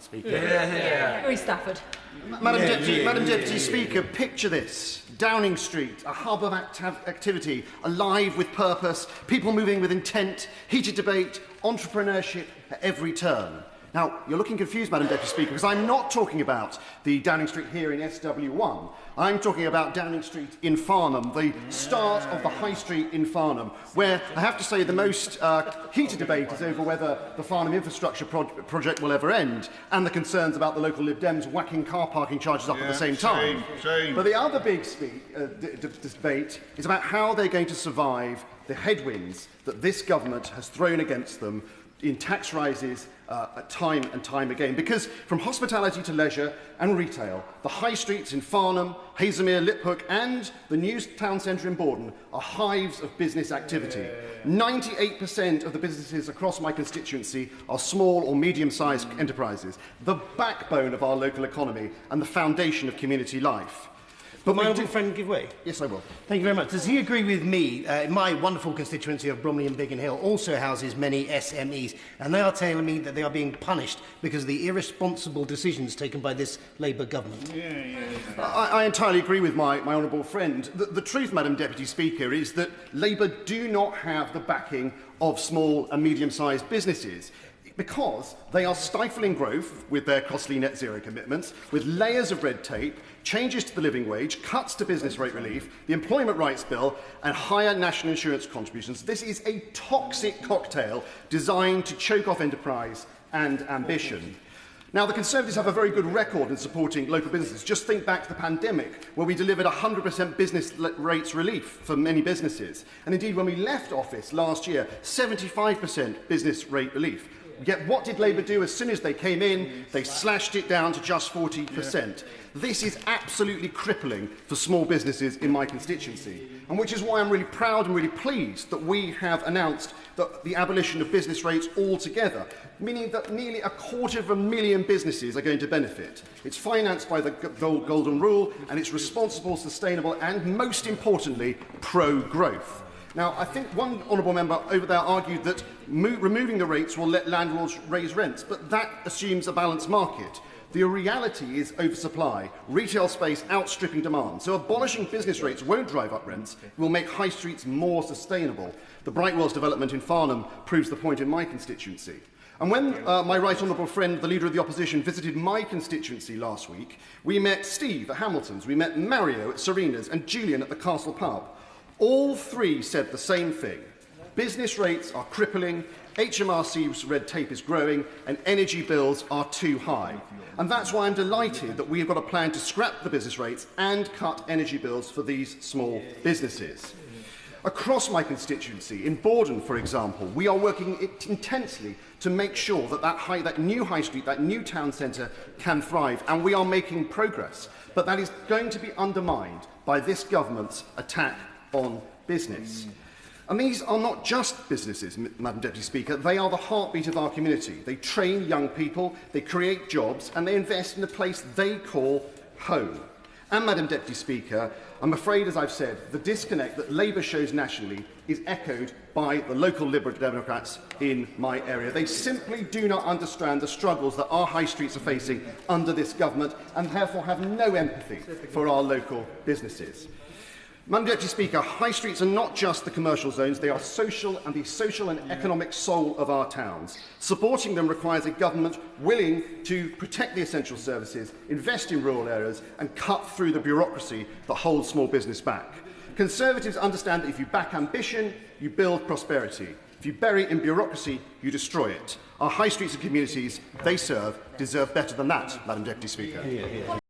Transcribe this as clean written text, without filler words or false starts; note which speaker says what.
Speaker 1: Speaker.
Speaker 2: Harry Stafford.
Speaker 3: Madam Deputy Speaker, picture this. Downing Street, a hub of activity, alive with purpose, people moving with intent, heated debate, entrepreneurship at every turn. Now, you're looking confused, Madam Deputy Speaker, because I'm not talking about the Downing Street here in SW1. I'm talking about Downing Street in Farnham, the start of the High Street in Farnham, where I have to say the most heated debate is over whether the Farnham infrastructure project will ever end, and the concerns about the local Lib Dems whacking car parking charges up at the same time. But the other big debate is about how they're going to survive the headwinds that this government has thrown against them in tax rises time and time again. Because from hospitality to leisure and retail, the high streets in Farnham, Haslemere, Liphook and the new town centre in Borden are hives of business activity. 98% of the businesses across my constituency are small or medium-sized enterprises, the backbone of our local economy and the foundation of community life.
Speaker 1: But my honourable friend give way?
Speaker 3: Yes, I will.
Speaker 1: Thank you very much. Does he agree with me? My wonderful constituency of Bromley and Biggin Hill also houses many SMEs, and they are telling me that they are being punished because of the irresponsible decisions taken by this Labour government.
Speaker 3: I entirely agree with my honourable friend. The truth, Madam Deputy Speaker, is that Labour do not have the backing of small and medium-sized businesses, because they are stifling growth with their costly net zero commitments, with layers of red tape, changes to the living wage, cuts to business rate relief, the Employment Rights Bill and higher national insurance contributions. This is a toxic cocktail designed to choke off enterprise and ambition. Now, the Conservatives have a very good record in supporting local businesses. Just think back to the pandemic, where we delivered 100% business rates relief for many businesses. And indeed, when we left office last year, 75% business rate relief. Yet what did Labour do as soon as they came in? They slashed it down to just 40%. This is absolutely crippling for small businesses in my constituency, and which is why I'm really proud and really pleased that we have announced the abolition of business rates altogether, meaning that nearly 250,000 businesses are going to benefit. It's financed by the Golden Rule, and it's responsible, sustainable and, most importantly, pro-growth. Now, I think one honourable member over there argued that removing the rates will let landlords raise rents, but that assumes a balanced market. The reality is oversupply, retail space outstripping demand. So abolishing business rates won't drive up rents, it will make high streets more sustainable. The Brightwells development in Farnham proves the point in my constituency. And when my right honourable friend, the Leader of the Opposition, visited my constituency last week, we met Steve at Hamilton's, we met Mario at Serena's and Julian at the Castle Pub. All three said the same thing. Business rates are crippling, HMRC's red tape is growing, and energy bills are too high. And that's why I'm delighted that we've got a plan to scrap the business rates and cut energy bills for these small businesses. Across my constituency, in Borden, for example, we are working intensely to make sure that that new high street, that new town centre can thrive, and we are making progress. But that is going to be undermined by this government's attack on business. And these are not just businesses, Madam Deputy Speaker, they are the heartbeat of our community. They train young people, they create jobs, and they invest in a place they call home. And, Madam Deputy Speaker, I'm afraid, as I've said, the disconnect that Labour shows nationally is echoed by the local Liberal Democrats in my area. They simply do not understand the struggles that our high streets are facing under this government, and therefore have no empathy for our local businesses. Madam Deputy Speaker, high streets are not just the commercial zones, they are social and the social and economic soul of our towns. Supporting them requires a government willing to protect the essential services, invest in rural areas and cut through the bureaucracy that holds small business back. Conservatives understand that if you back ambition, you build prosperity. If you bury it in bureaucracy, you destroy it. Our high streets and communities they serve deserve better than that, Madam Deputy Speaker.